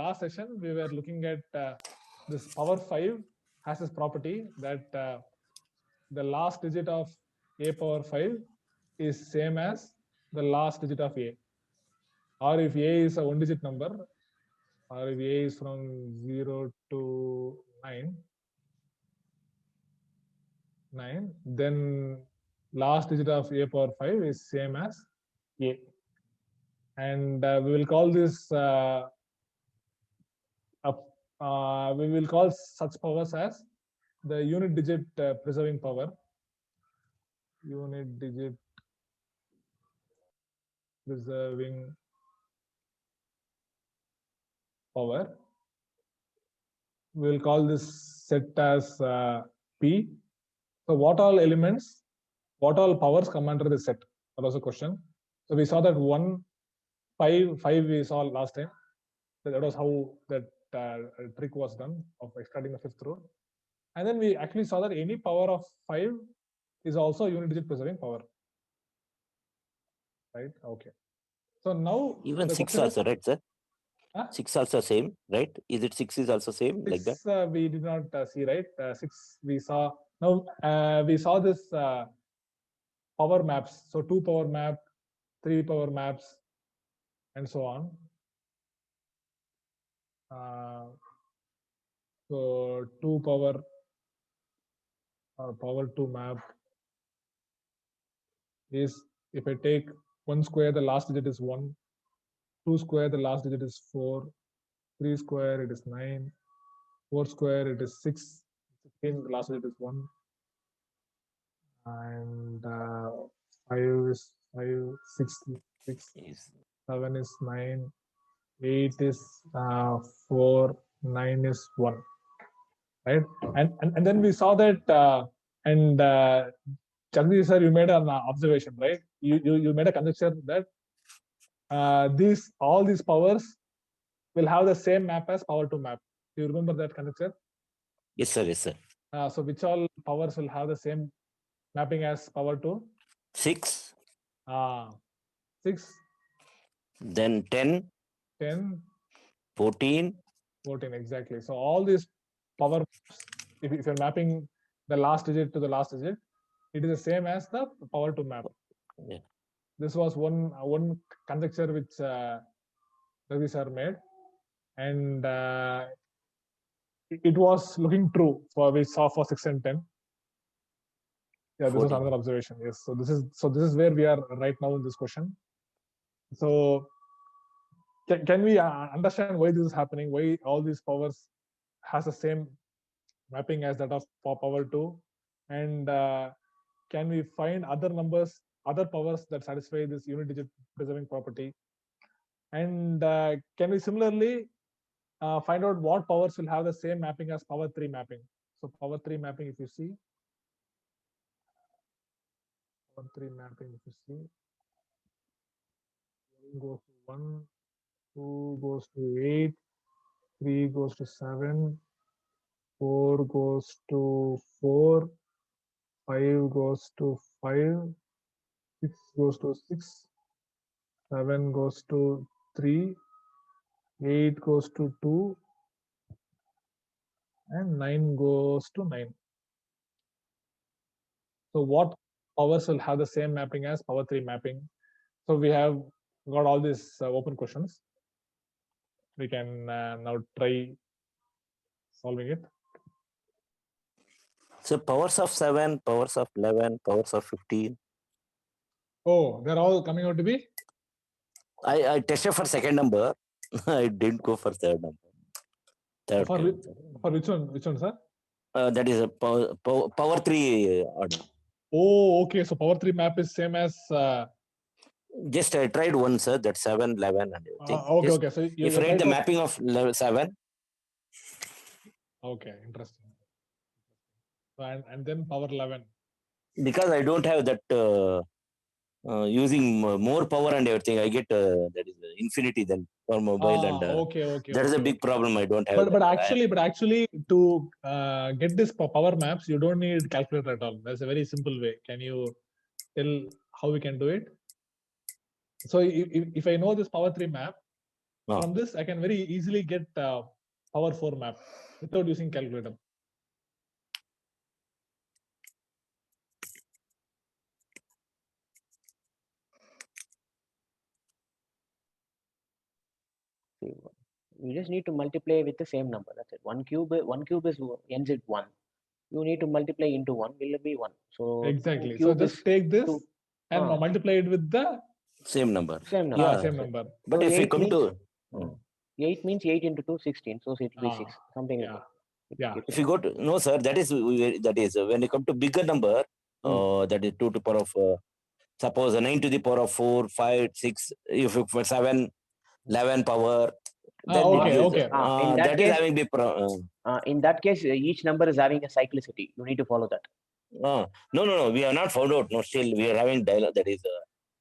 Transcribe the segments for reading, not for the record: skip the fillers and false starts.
last session, we were looking at this power 5 has this property that the last digit of a power 5 is same as the last digit of a. Or if a is a one digit number, or if a is from 0 to 9, then last digit of a power 5 is same as a. And we will call this we will call such powers as the unit digit preserving power. Unit digit preserving power. We will call this set as P. So what all elements, what all powers come under this set? That was a question. So we saw that 1, 5 we saw last time. So that was how that trick was done of extracting the fifth root. And then we actually saw that any power of 5 is also a unit digit preserving power. Right? Okay. So now even 6 also, right, sir? 6 also same, right? Is it 6 is also same 6, like that? We did not see, right? 6 we saw. Now we saw this power maps. So 2 power map, 3 power maps, and so on. So 2 power or power 2 map is, if I take 1 square, the last digit is 1. 2 square, the last digit is 4. 3 square, it is 9. 4 square, it is 6. 16, the last digit is 1. And 5 is 5, 6, 7 is 9, 8 is 4, 9 is 1. Right? And then we saw that, and Jagdish sir, you made an observation, right? You made a conjecture that all these powers will have the same map as power 2 map. Do you remember that conjecture? Yes, sir. Yes, sir. So which all powers will have the same mapping as power 2? 6. 6. Then 10. 10. 14. 14, exactly. So all these power maps, if you're mapping the last digit to the last digit, it is the same as the power 2 map. Yeah. This was one conjecture which Ravi sir made, and it was looking true for we saw for 6 and 10. Yeah, this 14. Was another observation. Yes. So this is where we are right now in this question. So can we understand why this is happening? Why all these powers has the same mapping as that of power 2, and can we find other numbers, other powers that satisfy this unit digit preserving property? And can we similarly find out what powers will have the same mapping as power 3 mapping? So power 3 mapping, if you see, power 3 mapping, if you see, 1 goes to 1, 2 goes to 8, 3 goes to 7, 4 goes to 4, 5 goes to 5, 6 goes to 6, 7 goes to 3, 8 goes to 2, and 9 goes to 9. So what powers will have the same mapping as power 3 mapping? So we have got all these open questions. We can now try solving it. So powers of 7, powers of 11, powers of 15. Oh, they're all coming out to be? I tested for second number. I didn't go for third number. For which one? Which one, sir? That is a power 3 order. Oh, okay. So power 3 map is same as. Just I tried one, sir. That's 7, 11, and everything. Okay, okay. So if you read the mapping of 7. Okay, interesting. And then power 11. Because I don't have that using more power and everything, I get that is infinity then for mobile and okay. That is a big problem. I don't have. But actually, to get this power maps, you don't need calculator at all. That's a very simple way. Can you tell how we can do it? So if I know this power 3 map, Ah. From this, I can very easily get power 4 map without using calculator. You just need to multiply with the same number. That's it. One cube is ends at 1. You need to multiply into 1 will be 1. So Exactly. So just take this and multiply it with the same number. Same number. Yeah. same number. But So if we 8 come means, to 8 means 8 into 2, 16. So it will be 6. Something like Yeah. that. Yeah. if you go to no sir, that is when you come to bigger number, that is 2 to the power of suppose 9 to the power of 4, 5, 6, if you for 7, 11 power. Then okay, it is, okay. In that that case, is having big in that case, each number is having a cyclicity. You need to follow that. no. We have not found out. No, still we are having dialogue. That is,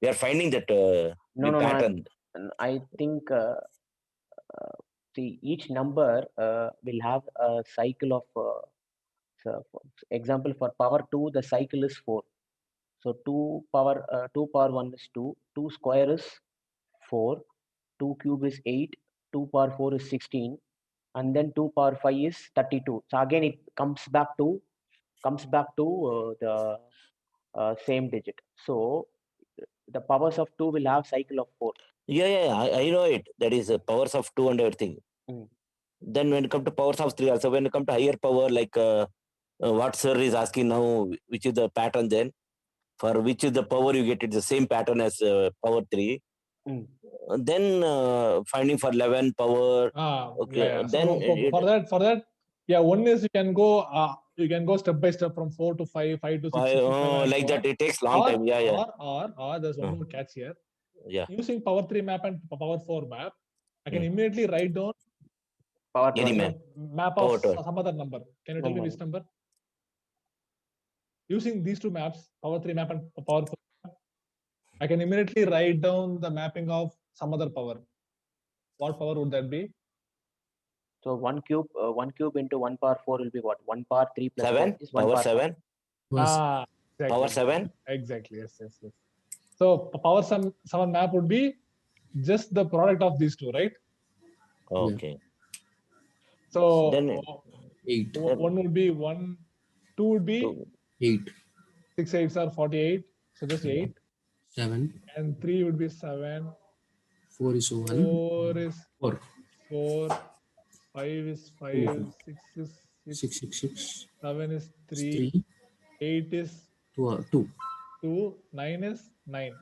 we are finding that pattern. I think see each number will have a cycle of. So for example, for power 2, the cycle is 4. So 2 power 1 is 2. 2 square is 4. 2 cube is 8. 2 power 4 is 16. And then 2 power 5 is 32. So again, it comes back to the same digit. So the powers of 2 will have cycle of 4. Yeah, I know it. That is powers of 2 and everything. Then when it comes to powers of 3 also, when it comes to higher power, like what sir is asking now, which is the pattern then, for which is the power you get, it's the same pattern as power 3. Then finding for 11 power. Okay. Yeah. Then so for that, yeah, one is you can go step by step from 4 to 5, 5 to 6, 6 to 7, like that. It takes long time. Yeah. Or there's one more catch here. Yeah. Using power 3 map and power 4 map, I can immediately write down power map of some other number. Can you tell me which number? Using these two maps, power 3 map and power 4 map, I can immediately write down the mapping of some other power. What power would that be? So 1 cube into 1 power 4 will be what? 1 power 3 plus 7 4 is 1 power power 7. Exactly. Power 7. Exactly. Yes. So power 7 map would be just the product of these two, right? Okay. So then 8. One would be 1, 2 would be 8. 6 8s are 48. So just 8. 7. And 3 would be 7. 4 is 1. 4 is 4. 4. 5 is 5. 6 is 6, 6, 6. 7 is 3. 8 is 2. 9 is 9.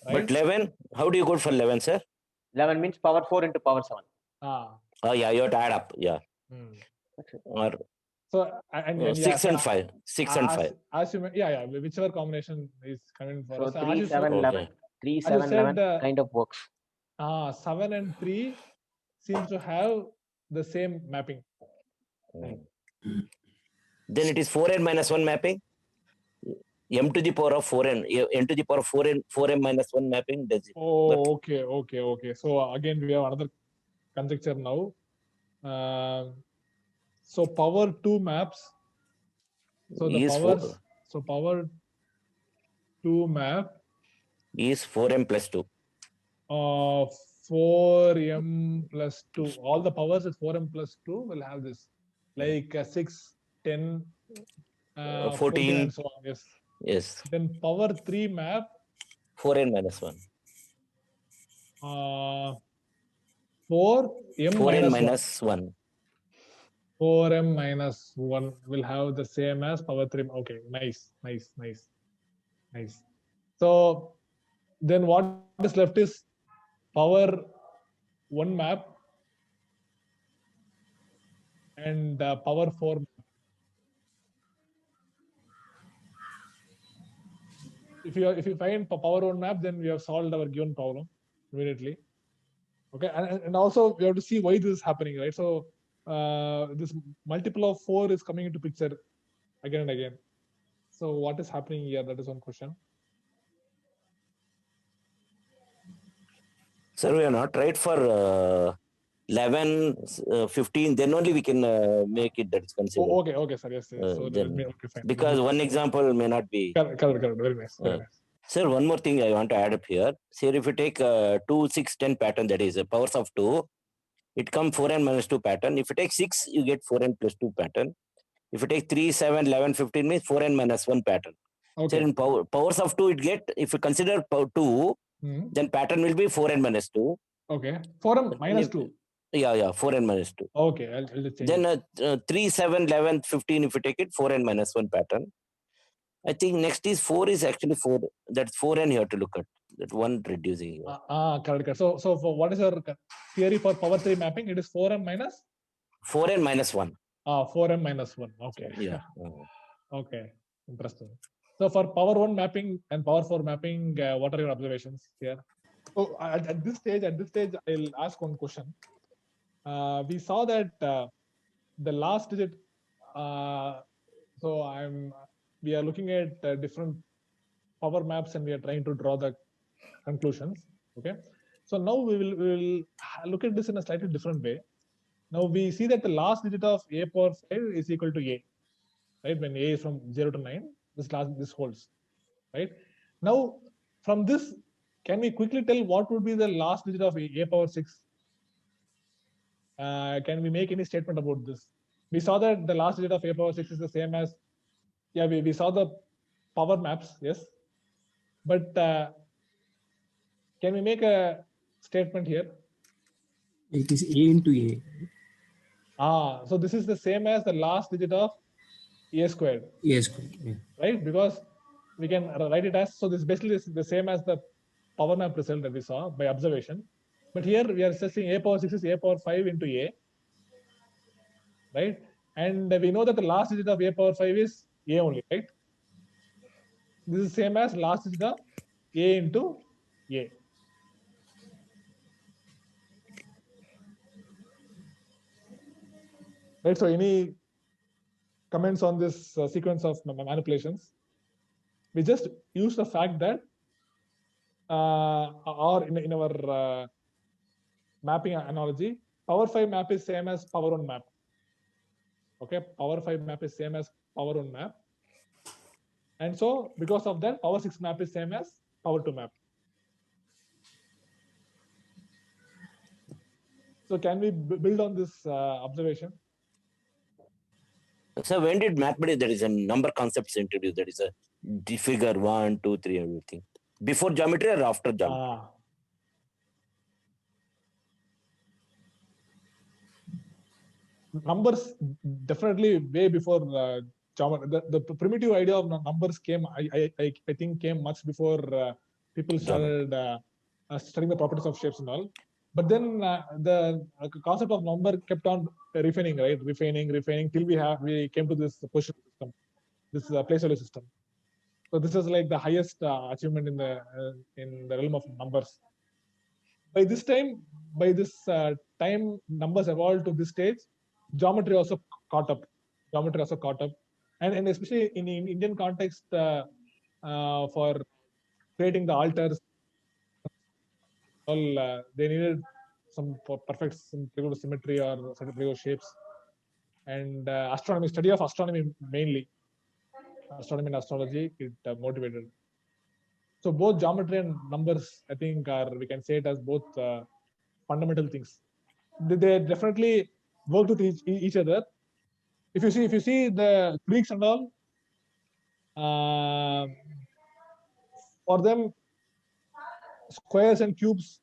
Right? But 11, how do you go for 11, sir? 11 means power 4 into power 7. Yeah, you have to add up. Yeah. Or so and 6 and 5. 6 and 5. As you whichever combination is coming for so us. 3, 7, 11. 3, 7, 11 kind of works. 7 and 3 seems to have the same mapping. Then it is 4n minus 1 mapping. M to the power of 4n. N to the power of 4m minus 1 mapping. Does it? Okay. So again, we have another conjecture now. So power 2 maps. So the powers. So power 2 map is 4m plus 2. 4m plus 2. All the powers is 4m plus 2 will have this. Like 6, 10, 14 and so on. Yes. Then power 3 map. 4n minus 1. 4m minus 1. 4m minus 1 will have the same as power 3. Okay, nice. So then what is left is power 1 map and power 4 map. If you find power 1 map, then we have solved our given problem immediately. Okay, and also we have to see why this is happening, right? So this multiple of 4 is coming into picture again and again. So what is happening here? That is one question. Sir, we are not tried for 11, 15. Then only we can make it that is considered. Okay, sir. Yes. So then, okay, fine. Because one example may not be. Correct. Very nice. Sir, one more thing I want to add up here. Sir, if you take 2, 6, 10 pattern, that is powers of 2, it comes 4n minus 2 pattern. If you take 6, you get 4n plus 2 pattern. If you take 3, 7, 11, 15 means 4n minus 1 pattern. Sir, Okay. in powers of 2, it get, if you consider 2, Hmm. then pattern will be 4n minus 2. Okay. 4m minus 2. Yeah, 4n minus 2. Okay. I'll just change Then it. 3, 7, 11, 15, if you take it, 4n minus 1 pattern. I think next is 4 is actually 4. That's 4n you have to look at. That one reducing here. Correct. So for what is your theory for power 3 mapping? It is 4m minus 4n minus 1. 4m minus 1. Okay. Yeah. Okay. Interesting. So for power 1 mapping and power 4 mapping, what are your observations here? So at this stage, I'll ask one question. We saw that the last digit. We are looking at different power maps and we are trying to draw the conclusions. Okay. So now we will look at this in a slightly different way. Now we see that the last digit of a power 5 is equal to a, right? When a is from 0 to 9, this holds, right? Now from this, can we quickly tell what would be the last digit of a power 6? Can we make any statement about this? We saw that the last digit of a power 6 is the same as, yeah, we saw the power maps, yes. But can we make a statement here? It is A into A. So this is the same as the last digit of a squared. A squared. Yeah. Right? Because we can write it as, so this basically is the same as the power map result that we saw by observation. But here we are assessing a power 6 is a power 5 into a, right? And we know that the last digit of a power 5 is a only, right? This is same as last digit of a into a. Right? So any comments on this sequence of manipulations? We just use the fact that or in our mapping analogy, power 5 map is same as power 1 map. Okay, power 5 map is same as power 1 map. And so because of that, power 6 map is same as power 2 map. So can we build on this observation? So when did mathematics, there is a number concepts introduced, that is a figure 1, 2, 3, everything. Before geometry or after geometry? Numbers definitely way before geometry. The primitive idea of numbers came, I think, came much before people started studying the properties of shapes and all. But then the concept of number kept on refining, right? Refining till we came to this position system, this placeholder system. So this is like the highest achievement in the realm of numbers. By this time, numbers evolved to this stage. Geometry also caught up. And especially in Indian context, for creating the altars, all they needed some perfect symmetry or certain shapes. And astronomy, study of astronomy mainly, astronomy and astrology, it motivated. So both geometry and numbers, I think, we can say it as both fundamental things. They definitely work with each other. If you see the Greeks and all, for them, squares and cubes,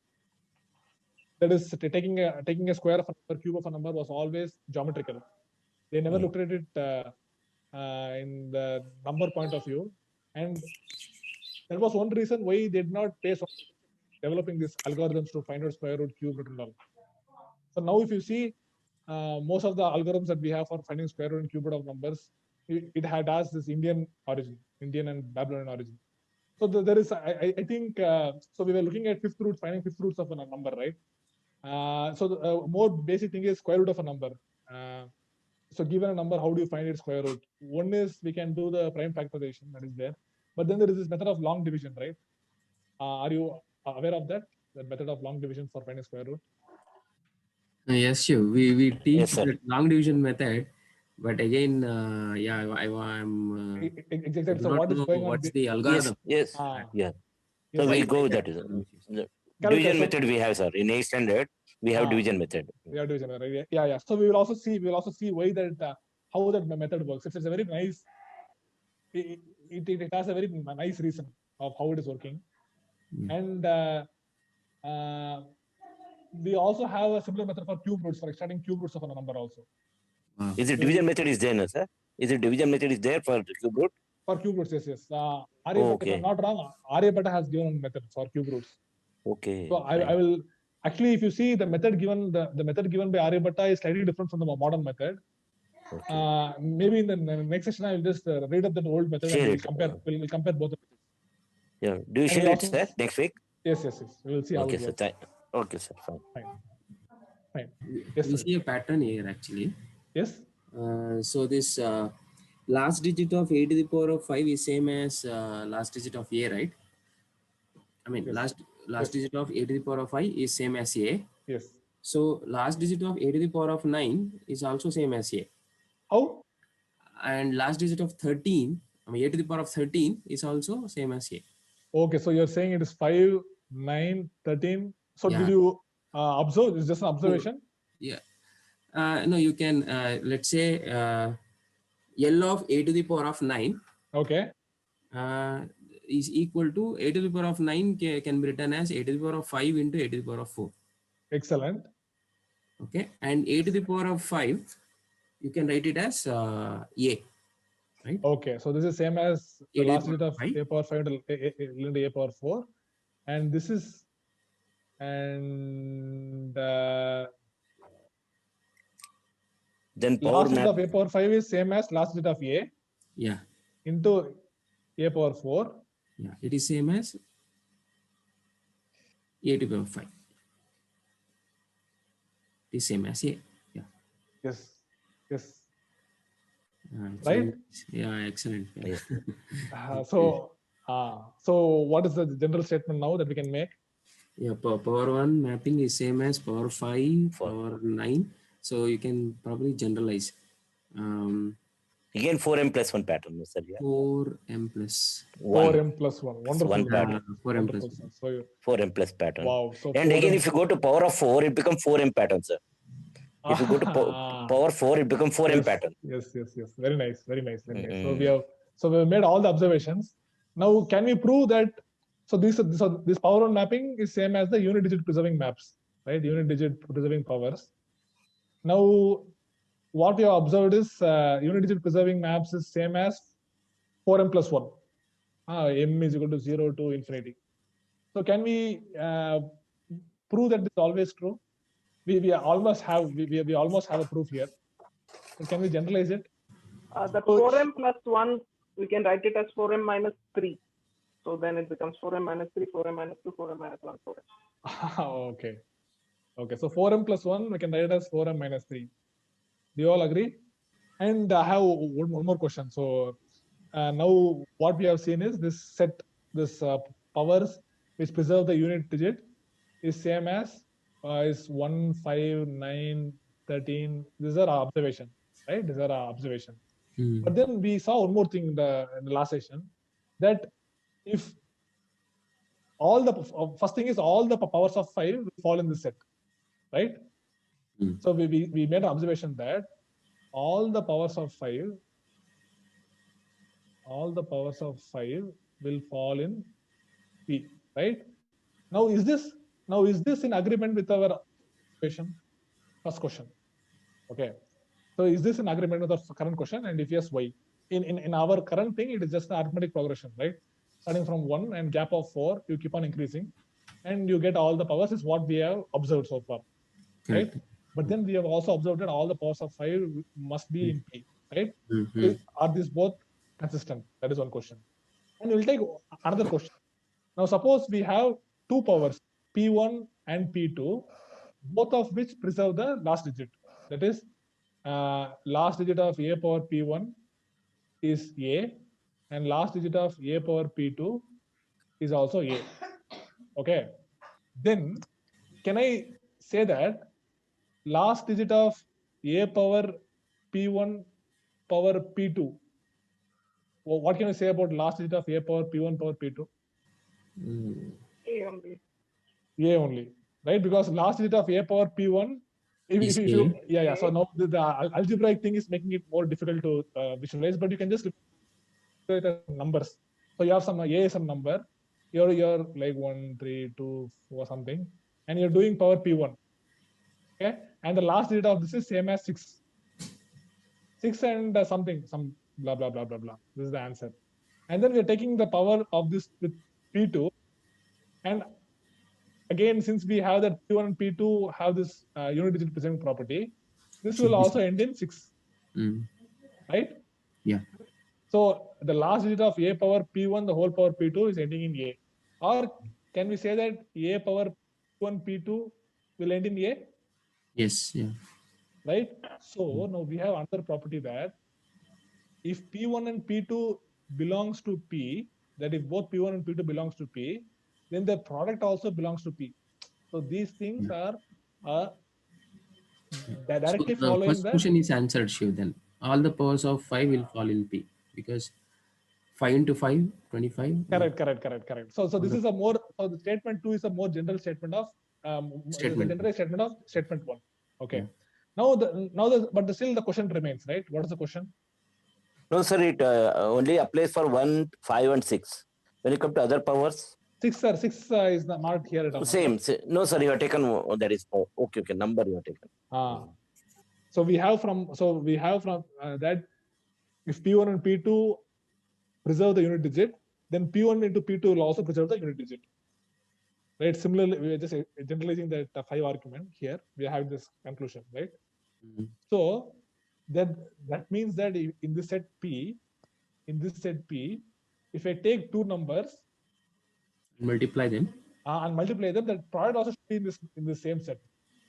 that is taking a square of a number, cube of a number, was always geometrical. They never looked at it in the number point of view, and that was one reason why they did not pay so much developing these algorithms to find out square root, cube root, and all. So now, if you see most of the algorithms that we have for finding square root and cube root of numbers, it had as this Indian origin, Indian and Babylonian origin. So there is, I think, so we were looking at finding fifth roots of a number, right? So the more basic thing is square root of a number. So given a number, how do you find its square root? One is we can do the prime factorization, that is there. But then there is this method of long division, right? Are you aware of that? The method of long division for finding square root? Yes, sure. We teach Yes, sir. the long division method, But again, yeah, I'm Exactly. So not what is know going on? what's the Yes, algorithm. yes, Ah, yeah. yes, So Why we yes. go why with that that. Is the Correct. division So method we have, sir. In 8th standard, we have ah, division method. we are doing right? Yeah, yeah. So we will also see why that how that method works. It's a very nice. It has a very nice reason of how it is working, and uh, we also have a similar method for cube roots for extracting cube roots of a number also. Wow. Is it So division method is there, no, sir? Is it division method is there for the cube root? for cube roots, yes, yes. If I'm Okay, not wrong, Aryabhatta has given a method for cube roots. okay, So I fine. will actually, if you see the method given, the method given by Aryabhatta is slightly different from the modern method. Okay. Maybe in the next session I will just read up the old method and Share we'll it. compare. We'll compare both. Yeah. Do you And we'll share it, also sir, next week? yes, yes, yes. We will see how Okay, it sir. works. Okay, sir. Fine. Fine, fine. Yes, We sir. see a pattern here actually. Yes. So this last digit of a to the power of 5 is same as last digit of a, right? I mean, Yes. last Yes. digit of a to the power of 5 is same as a. Yes. So last digit of a to the power of 9 is also same as a. How? And last digit of 13, I mean, a to the power of 13 is also same as a. Okay, so you're saying it is 5, 9, 13. So Yeah. did you observe? It's just an observation. Yeah. No, you can, let's say, L of a to the power of 9 Okay. is equal to a to the power of 9 can be written as a to the power of 5 into a to the power of 4. Excellent. Okay. And a to the power of 5, you can write it as a, right? Okay, so this is same as the A to the last power digit of 5. a power 5 into a power 4. And this is, and Then power last digit map. of a power 5 is same as last digit of a Yeah. into a power 4. Yeah. It is same as a to the power of 5. It is same as a. Yeah. Yes. Yes. Excellent. Right? Yeah. Excellent. Yeah. So what is the general statement now that we can make? Yeah, power 1 mapping is same as power 5, Four. power 9. So you can probably generalize. Again, 4m plus 1 pattern, sir. Yeah. 4m plus 1. 4m plus 1. Wonderful. One pattern. 4m plus Wonderful, sir. So 4m plus pattern. wow. So And again, 4m. if you go to power of 4, it becomes 4m pattern, sir. If you go to power 4, it becomes 4m yes, pattern. Yes. Very nice. Very nice. Very nice. Mm-hmm. So we have made all the observations. Now, can we prove that? So this power 1 mapping is same as the unit digit preserving maps, right? Unit digit preserving powers. Now, what we have observed is unit digit preserving maps is same as 4m plus 1. M is equal to 0 to infinity. So can we prove that this is always true? We almost have a proof here. So can we generalize it? The 4m plus 1, we can write it as 4m minus 3. So then it becomes 4m minus 3, 4m minus 2, 4m minus 1, 4m. Okay. So 4m plus 1, we can write it as 4m minus 3. Do you all agree? And I have one more question. So now what we have seen is this powers which preserve the unit digit is same as is 1, 5, 9, 13. These are our observation, right? These are our observation. But then we saw one more thing in the last session, that if all the first thing is all the powers of 5 will fall in this set, right? So we made an observation that all the powers of 5 will fall in P, right? Now is this in agreement with our question? First question. Okay. So is this in agreement with our current question? And if yes, why? In our current thing, it is just an arithmetic progression, right? Starting from 1 and gap of 4, you keep on increasing, and you get all the powers is what we have observed so far, right? But then we have also observed that all the powers of 5 must be in P, right? Are these both consistent? That is one question. And we'll take another question. Now, suppose we have two powers, P1 and P2, both of which preserve the last digit. That is, last digit of a power P1 is a, and last digit of a power P2 is also a. Okay. Then, can I say that last digit of a power P1 power P2. What can you say about last digit of A power P1 power P2? A only. A only, right? Because last digit of A power P1, if you, yeah. So now the algebraic thing is making it more difficult to visualize, but you can just look at the numbers. So you have some A is some number, you're like 1, 3, 2, 4 something, and you're doing power P1. Okay, and the last digit of this is same as 6. 6 and something, some blah blah blah blah blah. This is the answer. And then we're taking the power of this with P2, and again, since we have that P1 and P2 have this unit digit preserving property, this will also end in 6, right? Yeah. So the last digit of A power P1, the whole power P2 is ending in A. Or can we say that A power P1 P2 will end in A? Yes. Yeah. Right? So now we have another property that if P1 and P2 belongs to P, that if both P1 and P2 belongs to P, then the product also belongs to P. So these things are directly So the following first that. question is answered, Shiv. Then all the powers of 5 will fall in P because 5 into 5, 25. Correct. So this is a more, so the statement 2 is a more general statement of Statement. the general statement of statement 1. Okay. Yeah. But still the question remains, right? What is the question? No, sir, it only applies for 1, 5, and 6. When you come to other powers, 6, sir. 6 is not here at all. same. No, sir, you have taken that is okay. Number you have taken. So we have from that if P1 and P2 preserve the unit digit, then P1 into P2 will also preserve the unit digit. Right. Similarly, we are just generalizing that 5 argument here. We have this conclusion, right? So that means that in this set P, if I take 2 numbers, multiply them, that product also should be in the same set.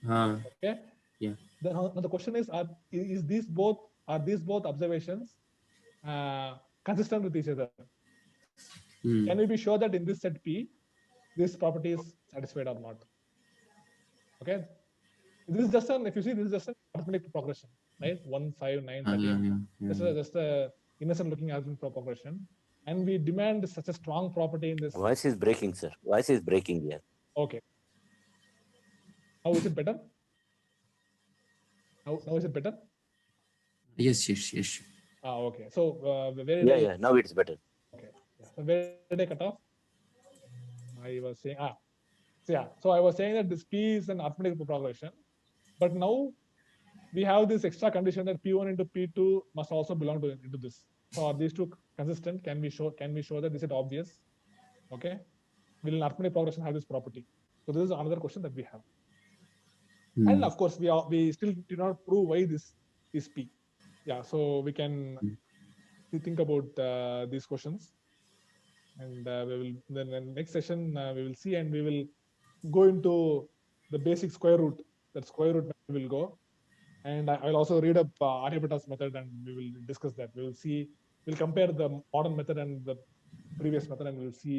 Okay. Yeah. Now the question is, are these both observations consistent with each other? Can we be sure that in this set P, this property is satisfied or not? Okay. This is just if you see, this is just an arithmetic progression, right? 1, 5, 9, 13. Just a innocent looking arithmetic progression. And we demand such a strong property in this. Voice is breaking, sir. Voice is breaking here. Okay. Now is it better? Now is it better? Yes. Okay. So yeah. Now it's better. Okay. Yeah. So where did I cut off? I was saying So I was saying that this P is an arithmetic progression, but now we have this extra condition that P1 into P2 must also belong into this. So are these two consistent? Can we show that this is obvious? Okay. Will an arithmetic progression have this property? So this is another question that we have. And of course, we still do not prove why this is P. Yeah. So we can think about these questions, and we will then in next session we will see, and we will go into the basic square root. That square root we will go, and I will also read up Aryabhata's method, and we will discuss that. We will see. We'll compare the modern method and the previous method, and we'll see